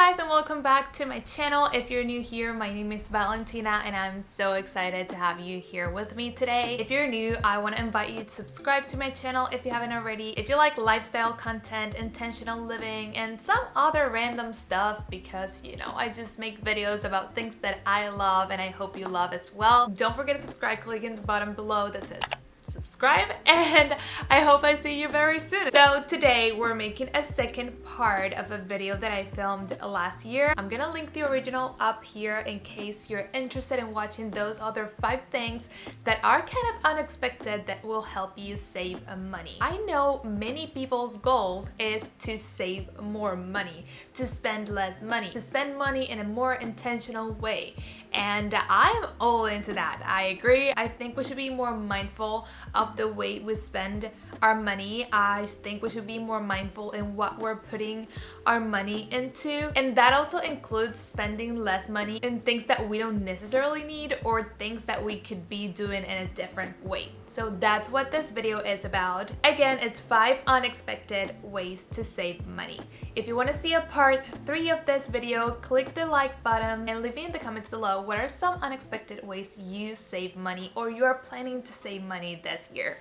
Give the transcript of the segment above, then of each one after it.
guys, and welcome back to my channel. If you're new here, my name is Valentina and I'm so excited to have you here with me today. If you're new, I want to invite you to subscribe to my channel if you haven't already. If you like lifestyle content, intentional living, and some other random stuff, because I just make videos about things that I love and I hope you love as well. Don't forget to subscribe, click in the button below that says subscribe, and I hope I see you very soon. So today we're making a second part of a video that I filmed last year. I'm gonna link the original up here in case you're interested in watching those other 5 things that are kind of unexpected that will help you save money. I know many people's goals is to save more money, to spend less money, to spend money in a more intentional way, and I am all into that. I agree. I think we should be more mindful of the way we spend our money. I think we should be more mindful in what we're putting our money into, and that also includes spending less money in things that we don't necessarily need or things that we could be doing in a different way. So that's what this video is about. Again, it's 5 unexpected ways to save money. If you want to see a part 3 of this video, click the like button and leave me in the comments below what are some unexpected ways you save money or you are planning to save money this year.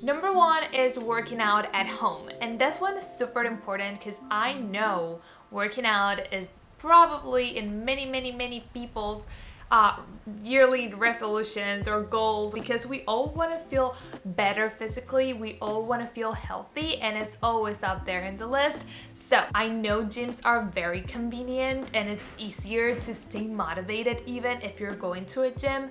Number 1 is working out at home, and this one is super important because I know working out is probably in many people's yearly resolutions or goals, because we all want to feel better physically, we all want to feel healthy, and it's always up there in the list. So I know gyms are very convenient and it's easier to stay motivated even if you're going to a gym,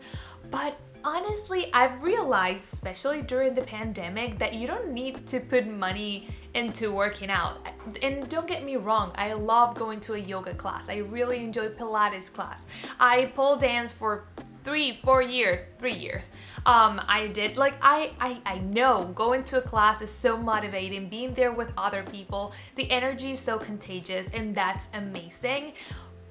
but honestly, I've realized, especially during the pandemic, that you don't need to put money into working out. And don't get me wrong, I love going to a yoga class. I really enjoy Pilates class. I pole dance for 3 years. I did, I know going to a class is so motivating, being there with other people, the energy is so contagious, and that's amazing.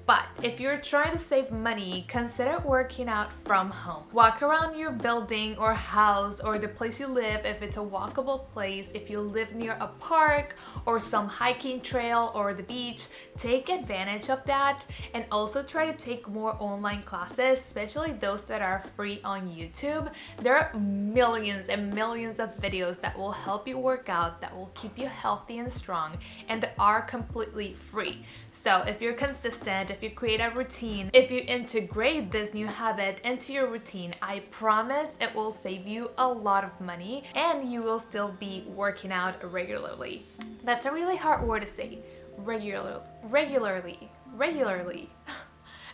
But if you're trying to save money, consider working out from home. Walk around your building or house or the place you live if it's a walkable place. If you live near a park or some hiking trail or the beach, take advantage of that, and also try to take more online classes, especially those that are free on YouTube. There are millions and millions of videos that will help you work out, that will keep you healthy and strong, and that are completely free. So if you're consistent, if you create a routine, if you integrate this new habit into your routine, I promise it will save you a lot of money and you will still be working out regularly. That's a really hard word to say. Regularly.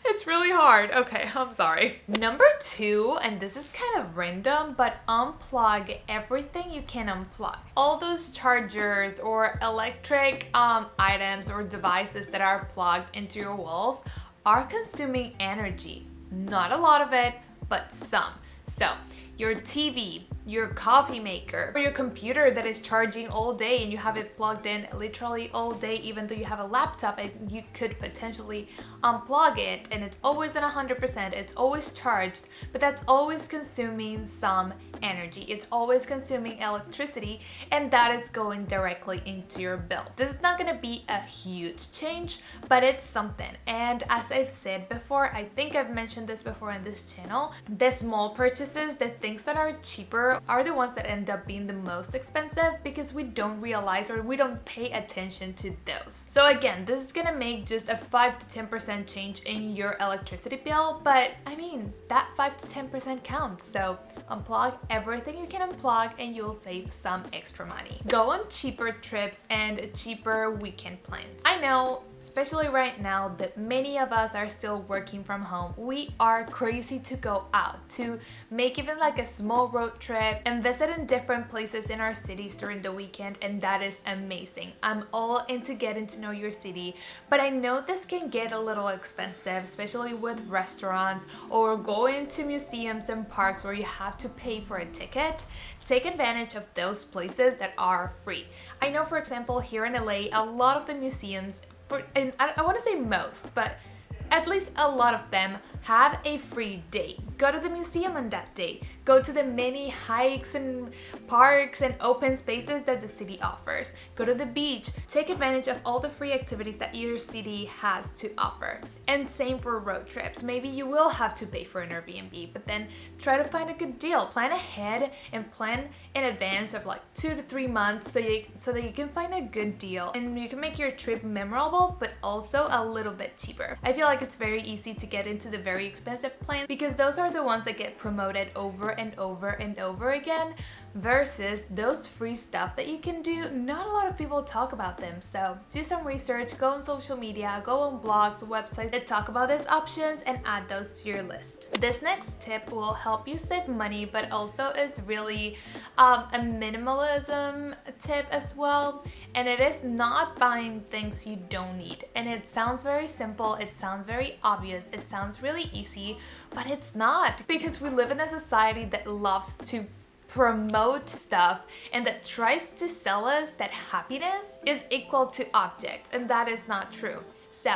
It's really hard. Okay, I'm sorry. Number 2, and this is kind of random, but unplug everything you can unplug. All those chargers or electric items or devices that are plugged into your walls are consuming energy. Not a lot of it, but some. So your TV, your coffee maker, or your computer that is charging all day and you have it plugged in literally all day, even though you have a laptop and you could potentially unplug it and it's always at 100%, it's always charged, but that's always consuming some energy. It's always consuming electricity, and that is going directly into your bill. This is not going to be a huge change, but it's something. And as I've said before, I think I've mentioned this before on this channel, the small purchases, the things that are cheaper are the ones that end up being the most expensive because we don't realize or we don't pay attention to those. So again, this is gonna make just a 5 to 10% change in your electricity bill, but I mean, that 5 to 10% counts. So unplug everything you can unplug and you'll save some extra money. Go on cheaper trips and cheaper weekend plans. I know, especially right now, that many of us are still working from home. We are crazy to go out, to make even like a small road trip and visit in different places in our cities during the weekend, and that is amazing. I'm all into getting to know your city, but I know this can get a little expensive, especially with restaurants or going to museums and parks where you have to pay for a ticket. Take advantage of those places that are free. I know, for example, here in LA, a lot of the museums, and I want to say most, but at least a lot of them have a free day. Go to the museum on that day. Go to the many hikes and parks and open spaces that the city offers. Go to the beach. Take advantage of all the free activities that your city has to offer. And same for road trips. Maybe you will have to pay for an Airbnb, but then try to find a good deal. Plan ahead and plan in advance of like 2 to 3 months so that you can find a good deal and you can make your trip memorable but also a little bit cheaper. I feel like it's very easy to get into the very expensive plans because those are the ones that get promoted over and over and over again versus those free stuff that you can do. Not a lot of people talk about them, so do some research, go on social media, go on blogs, websites that talk about these options and add those to your list. This next tip will help you save money but also is really a minimalism tip as well, and it is not buying things you don't need. And it sounds very simple, it sounds very obvious, it sounds really easy, but it's not, because we live in a society that loves to promote stuff and that tries to sell us that happiness is equal to objects, and that is not true. So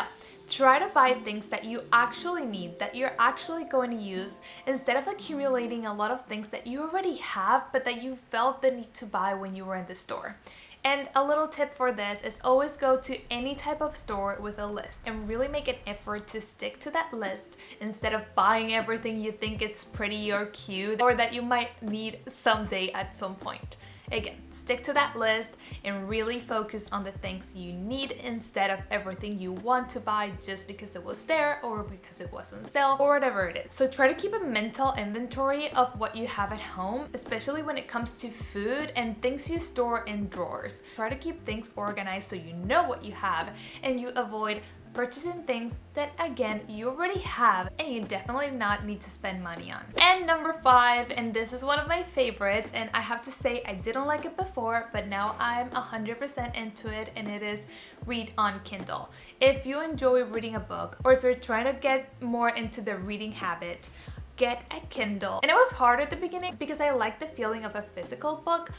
try to buy things that you actually need, that you're actually going to use, instead of accumulating a lot of things that you already have but that you felt the need to buy when you were in the store. And a little tip for this is always go to any type of store with a list and really make an effort to stick to that list instead of buying everything you think it's pretty or cute or that you might need someday at some point. Again, stick to that list and really focus on the things you need instead of everything you want to buy just because it was there or because it was on sale or whatever it is. So try to keep a mental inventory of what you have at home, especially when it comes to food and things you store in drawers. Try to keep things organized so you know what you have and you avoid purchasing things that again you already have and you definitely not need to spend money on. And number 5, and this is one of my favorites, and I have to say I didn't like it before but now I'm 100% into it, and it is read on Kindle. If you enjoy reading a book or if you're trying to get more into the reading habit, get a Kindle. And it was hard at the beginning because I like the feeling of a physical book,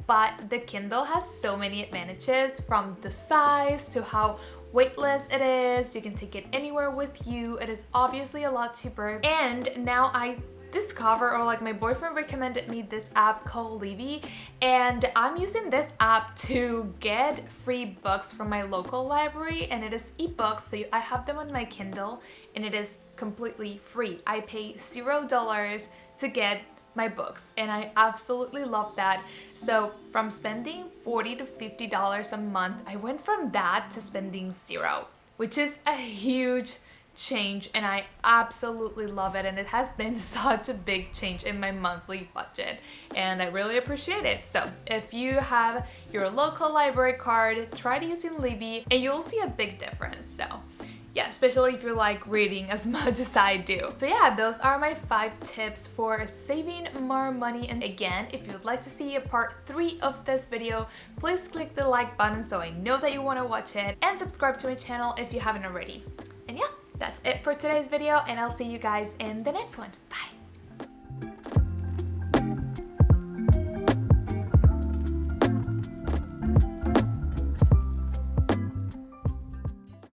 but the Kindle has so many advantages, from the size to how weightless it is. You can take it anywhere with you. It is obviously a lot cheaper. And now I discover, or like my boyfriend recommended me this app called Libby, and I'm using this app to get free books from my local library, and it is ebooks, so I have them on my Kindle and it is completely free. I pay $0 to get my books and I absolutely love that. So from spending $40 to $50 a month, I went from that to spending $0, which is a huge change, and I absolutely love it, and it has been such a big change in my monthly budget and I really appreciate it. So if you have your local library card, try to using Libby and you'll see a big difference. So yeah, especially if you like reading as much as I do. So yeah, those are my 5 tips for saving more money. And again, if you'd like to see a part 3 of this video, please click the like button so I know that you want to watch it, and subscribe to my channel if you haven't already. And yeah, that's it for today's video, and I'll see you guys in the next one. Bye!